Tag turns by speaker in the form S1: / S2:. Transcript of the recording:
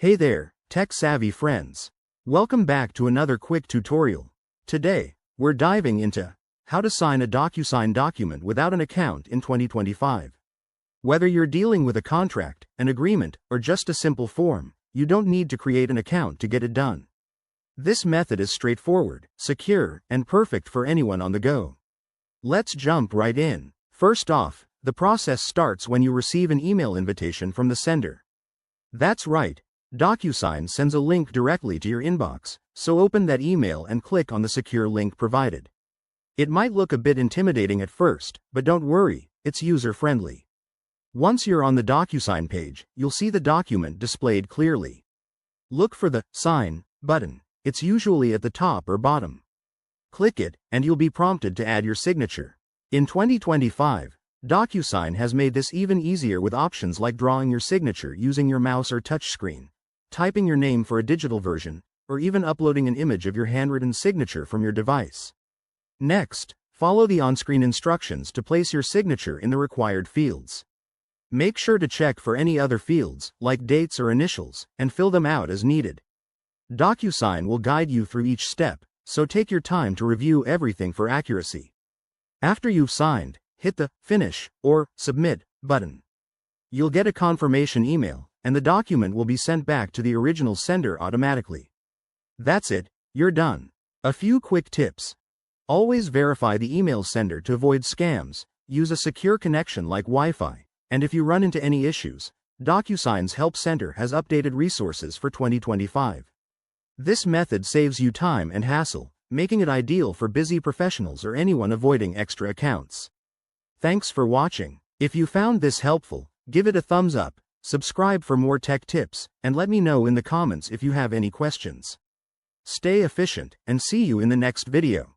S1: Hey there, tech-savvy friends. Welcome back to another quick tutorial. Today, we're diving into how to sign a DocuSign document without an account in 2025. Whether you're dealing with a contract, an agreement, or just a simple form, you don't need to create an account to get it done. This method is straightforward, secure, and perfect for anyone on the go. Let's jump right in. First off, the process starts when you receive an email invitation from the sender. That's right. DocuSign sends a link directly to your inbox, so open that email and click on the secure link provided. It might look a bit intimidating at first, but don't worry, it's user-friendly. Once you're on the DocuSign page, you'll see the document displayed clearly. Look for the Sign button. It's usually at the top or bottom. Click it, and you'll be prompted to add your signature. In 2025, DocuSign has made this even easier with options like drawing your signature using your mouse or touchscreen, typing your name for a digital version, or even uploading an image of your handwritten signature from your device. Next, follow the on-screen instructions to place your signature in the required fields. Make sure to check for any other fields, like dates or initials, and fill them out as needed. DocuSign will guide you through each step, so take your time to review everything for accuracy. After you've signed, hit the Finish or Submit button. You'll get a confirmation email, and the document will be sent back to the original sender automatically. That's it, you're done. A few quick tips. Always verify the email sender to avoid scams, use a secure connection like Wi-Fi, and if you run into any issues, DocuSign's Help Center has updated resources for 2025. This method saves you time and hassle, making it ideal for busy professionals or anyone avoiding extra accounts. Thanks for watching. If you found this helpful, give it a thumbs up, subscribe for more tech tips, and let me know in the comments if you have any questions. Stay efficient, and see you in the next video.